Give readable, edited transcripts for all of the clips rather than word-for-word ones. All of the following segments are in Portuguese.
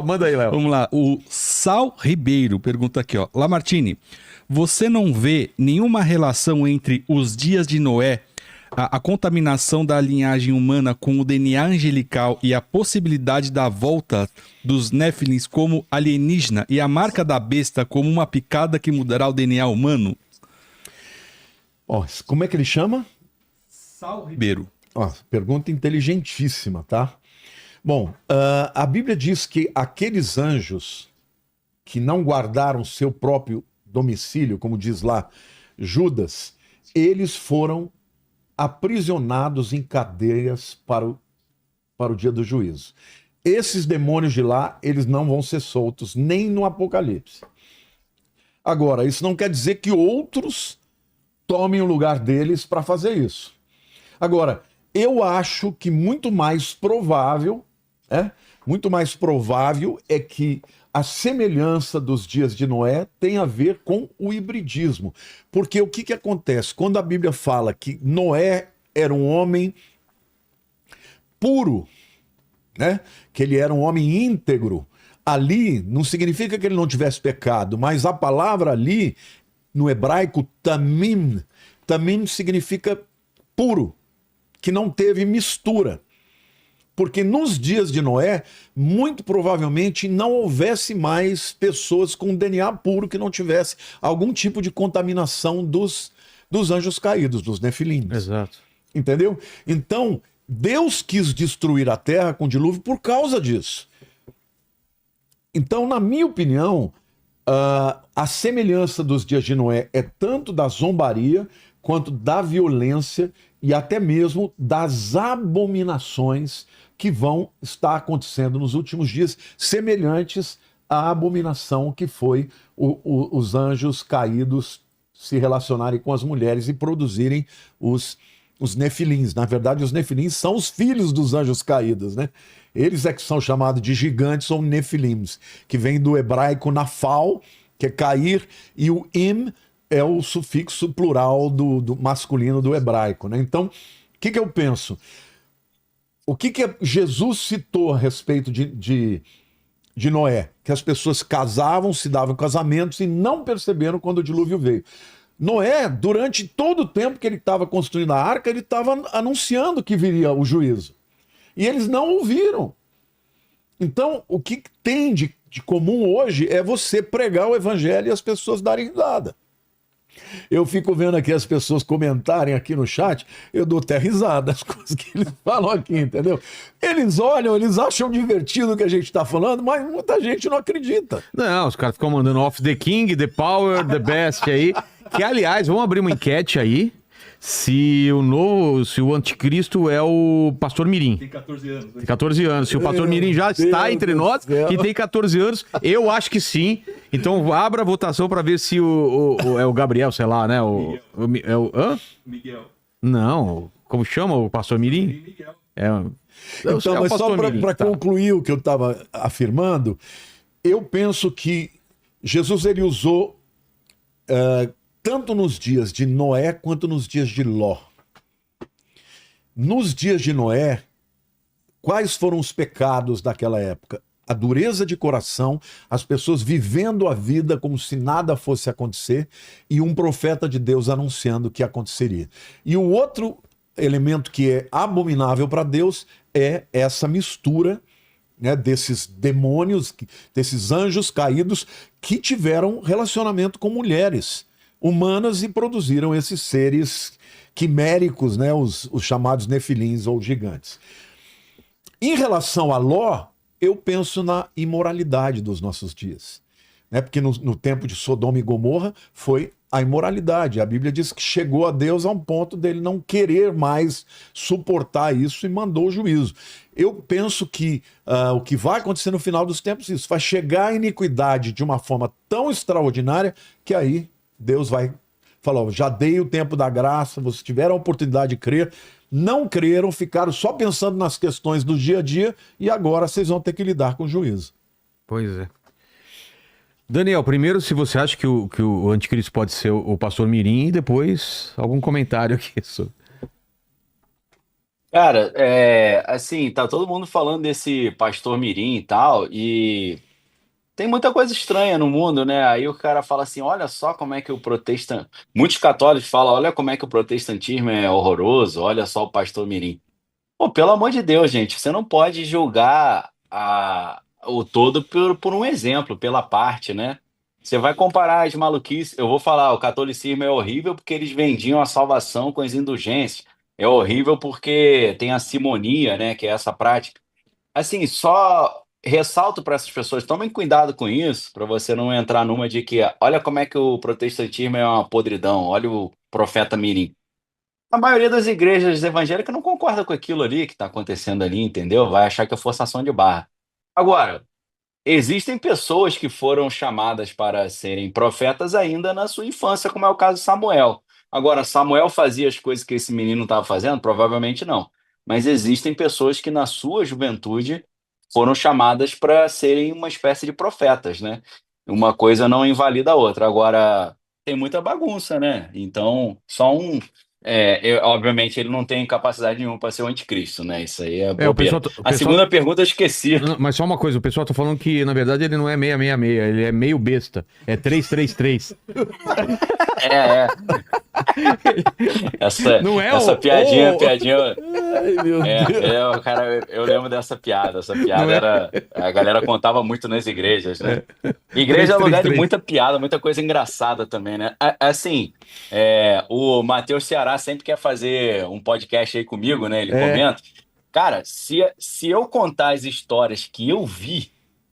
Manda aí, Léo. Vamos lá. O Sal Ribeiro pergunta aqui, ó. Lamartine, você não vê nenhuma relação entre os dias de Noé, a contaminação da linhagem humana com o DNA angelical e a possibilidade da volta dos Néfilins como alienígena e a marca da besta como uma picada que mudará o DNA humano? Ó, como é que ele chama? Sal Ribeiro. Ó, pergunta inteligentíssima, tá? Bom, a Bíblia diz que aqueles anjos que não guardaram seu próprio domicílio, como diz lá Judas, eles foram aprisionados em cadeias para o dia do juízo. Esses demônios de lá, eles não vão ser soltos, nem no Apocalipse. Agora, isso não quer dizer que outros tomem o lugar deles para fazer isso. Agora, eu acho que muito mais provável é que a semelhança dos dias de Noé tem a ver com o hibridismo. Porque o que acontece? Quando a Bíblia fala que Noé era um homem puro, né? Que ele era um homem íntegro, ali não significa que ele não tivesse pecado, mas a palavra ali, no hebraico, tamim significa puro, que não teve mistura. Porque nos dias de Noé, muito provavelmente não houvesse mais pessoas com DNA puro que não tivesse algum tipo de contaminação dos anjos caídos, dos nefilins. Exato. Entendeu? Então, Deus quis destruir a terra com dilúvio por causa disso. Então, na minha opinião, a semelhança dos dias de Noé é tanto da zombaria quanto da violência e até mesmo das abominações que vão estar acontecendo nos últimos dias, semelhantes à abominação que foi os anjos caídos se relacionarem com as mulheres e produzirem os nefilins. Na verdade, os nefilins são os filhos dos anjos caídos, né? Eles é que são chamados de gigantes ou nefilims, que vem do hebraico nafal, que é cair, e o im é o sufixo plural do masculino do hebraico, né? Então, o que eu penso? O que Jesus citou a respeito de Noé? Que as pessoas casavam, se davam casamentos e não perceberam quando o dilúvio veio. Noé, durante todo o tempo que ele estava construindo a arca, ele estava anunciando que viria o juízo. E eles não ouviram. Então, o que tem de comum hoje é você pregar o evangelho e as pessoas darem risada. Eu fico vendo aqui as pessoas comentarem aqui no chat, eu dou até risada das coisas que eles falam aqui, entendeu? Eles olham, eles acham divertido o que a gente está falando, mas muita gente não acredita. Não, os caras ficam mandando off the king, the power, the best aí. Que, aliás, vamos abrir uma enquete aí. Se o anticristo é o pastor Mirim. Tem 14 anos. Tem 14 anos. Se o pastor Mirim já está entre nós e tem 14 anos, eu acho que sim. Então abra a votação para ver se é o Gabriel, sei lá, né? Miguel. Não, como chama o pastor Mirim? Miguel. Então, mas só para concluir o que eu estava afirmando, eu penso que Jesus ele usou tanto nos dias de Noé quanto nos dias de Ló. Nos dias de Noé, quais foram os pecados daquela época? A dureza de coração, as pessoas vivendo a vida como se nada fosse acontecer e um profeta de Deus anunciando o que aconteceria. E o outro elemento que é abominável para Deus é essa mistura, né, desses demônios, desses anjos caídos que tiveram relacionamento com mulheres humanas e produziram esses seres quiméricos, né, os chamados nefilins ou gigantes. Em relação a Ló, eu penso na imoralidade dos nossos dias, né? Porque no tempo de Sodoma e Gomorra foi a imoralidade. A Bíblia diz que chegou a Deus a um ponto dele não querer mais suportar isso e mandou o juízo. Eu penso que o que vai acontecer no final dos tempos é isso. Vai chegar a iniquidade de uma forma tão extraordinária que aí Deus vai falar, já dei o tempo da graça, vocês tiveram a oportunidade de crer, não creram, ficaram só pensando nas questões do dia a dia e agora vocês vão ter que lidar com o juízo. Pois é. Daniel, primeiro, se você acha que o anticristo pode ser o pastor Mirim, e depois algum comentário aqui sobre. Cara, assim, tá todo mundo falando desse pastor Mirim e tal, e tem muita coisa estranha no mundo, né? Aí o cara fala assim: olha só como é que o protestant. Muitos católicos falam: olha como é que o protestantismo é horroroso, olha só o pastor Mirim. Pô, pelo amor de Deus, gente, você não pode julgar o todo por um exemplo, pela parte, né? Você vai comparar as maluquices. Eu vou falar: o catolicismo é horrível porque eles vendiam a salvação com as indulgências. É horrível porque tem a simonia, né? Que é essa prática. Assim, só ressalto para essas pessoas, tomem cuidado com isso, para você não entrar numa de que, olha como é que o protestantismo é uma podridão, olha o profeta Mirim. A maioria das igrejas evangélicas não concorda com aquilo ali que está acontecendo ali, entendeu? Vai achar que é forçação de barra. Agora, existem pessoas que foram chamadas para serem profetas ainda na sua infância, como é o caso de Samuel. Agora, Samuel fazia as coisas que esse menino estava fazendo? Provavelmente não. Mas existem pessoas que na sua juventude foram chamadas para serem uma espécie de profetas, né? Uma coisa não invalida a outra. Agora, tem muita bagunça, né? Então, só um. Obviamente, ele não tem capacidade nenhuma para ser o anticristo, né? Isso aí é É, o pessoal, bobeira. o A pessoal. segunda pergunta eu esqueci. Não, mas só uma coisa, o pessoal tá falando que, na verdade, ele não é 666, ele é meio besta. É 333. É, é. Essa, Não é essa o. piadinha. Ai, meu Deus. Cara, eu lembro dessa piada. Essa Não piada é era. A galera contava muito nas igrejas, né? Igreja é lugar de 333. muita piada, muita coisa engraçada também, né? Assim, o Matheus Ceará sempre quer fazer um podcast aí comigo, né? Ele É. comenta. Cara, se eu contar as histórias que eu vi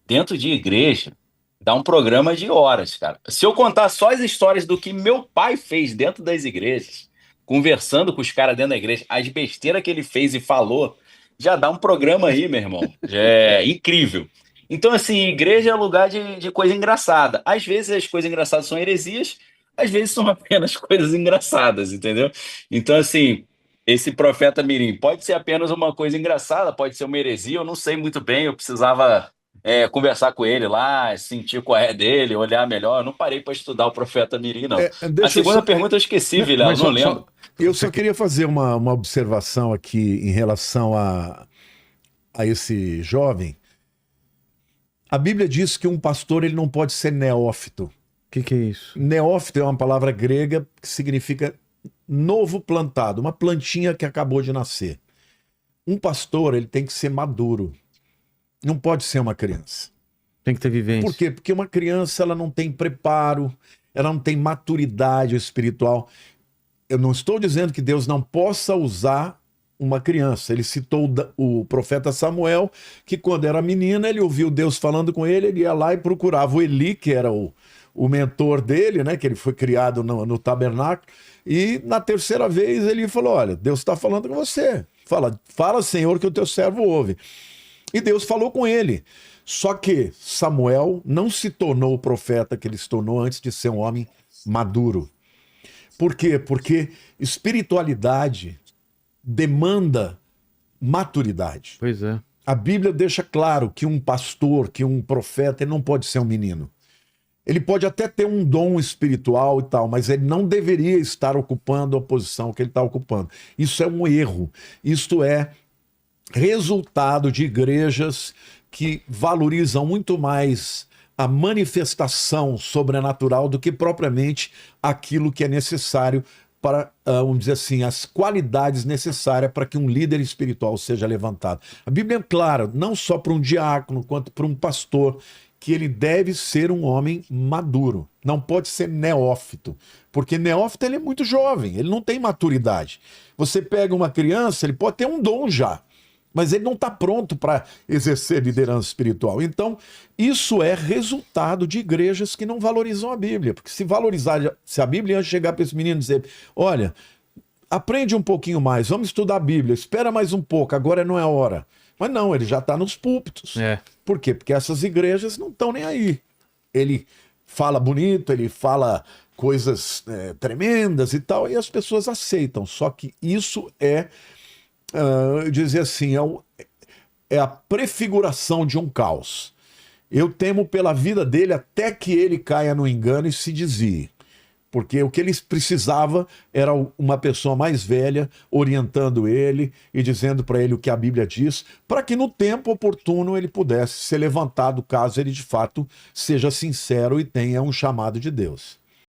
dentro de igreja, dá um programa de horas, cara. Se eu contar só as histórias do que meu pai fez dentro das igrejas, conversando com os caras dentro da igreja, as besteiras que ele fez e falou, já dá um programa aí, meu irmão. Já é incrível. Então, assim, igreja é lugar de coisa engraçada. Às vezes as coisas engraçadas são heresias, às vezes são apenas coisas engraçadas, entendeu? Então, assim, esse profeta Mirim pode ser apenas uma coisa engraçada, pode ser uma heresia, eu não sei muito bem, eu precisava conversar com ele lá, sentir qual é dele, olhar melhor. Eu não parei para estudar o profeta Mirim, não. A Deixa eu segunda só. pergunta eu esqueci, Vilela, Mas não só, lembro. Eu só queria fazer uma observação aqui em relação a esse jovem. A Bíblia diz que um pastor ele não pode ser neófito. que é isso? Neófito é uma palavra grega que significa novo plantado, uma plantinha que acabou de nascer. Um pastor ele tem que ser maduro, não pode ser uma criança. Tem que ter vivência. Por quê? Porque uma criança ela não tem preparo, ela não tem maturidade espiritual. Eu não estou dizendo que Deus não possa usar uma criança. Ele citou o profeta Samuel, que quando era menina, ele ouviu Deus falando com ele, ele ia lá e procurava o Eli, que era o mentor dele, né? Que ele foi criado no tabernáculo. E na terceira vez ele falou: olha, Deus está falando com você. Fala, Senhor, que o teu servo ouve. E Deus falou com ele. Só que Samuel não se tornou o profeta que ele se tornou antes de ser um homem maduro. Por quê? Porque espiritualidade demanda maturidade. Pois é. A Bíblia deixa claro que um pastor, que um profeta, ele não pode ser um menino. Ele pode até ter um dom espiritual e tal, mas ele não deveria estar ocupando a posição que ele está ocupando. Isso é um erro. Isto é resultado de igrejas que valorizam muito mais a manifestação sobrenatural do que propriamente aquilo que é necessário para, vamos dizer assim, as qualidades necessárias para que um líder espiritual seja levantado. A Bíblia é clara, não só para um diácono, quanto para um pastor, que ele deve ser um homem maduro, não pode ser neófito, porque neófito ele é muito jovem, ele não tem maturidade. Você pega uma criança, ele pode ter um dom já, mas ele não está pronto para exercer liderança espiritual. Então, isso é resultado de igrejas que não valorizam a Bíblia. Porque se a Bíblia ia chegar para esse menino e dizer: olha, aprende um pouquinho mais, vamos estudar a Bíblia, espera mais um pouco, agora não é a hora. Mas não, ele já está nos púlpitos. É. Por quê? Porque essas igrejas não estão nem aí. Ele fala bonito, ele fala coisas tremendas e tal, e as pessoas aceitam. Só que isso eu dizer assim, é a prefiguração de um caos. Eu temo pela vida dele até que ele caia no engano e se desvie. Porque o que ele precisava era uma pessoa mais velha orientando ele e dizendo para ele o que a Bíblia diz, para que no tempo oportuno ele pudesse ser levantado, caso ele de fato seja sincero e tenha um chamado de Deus.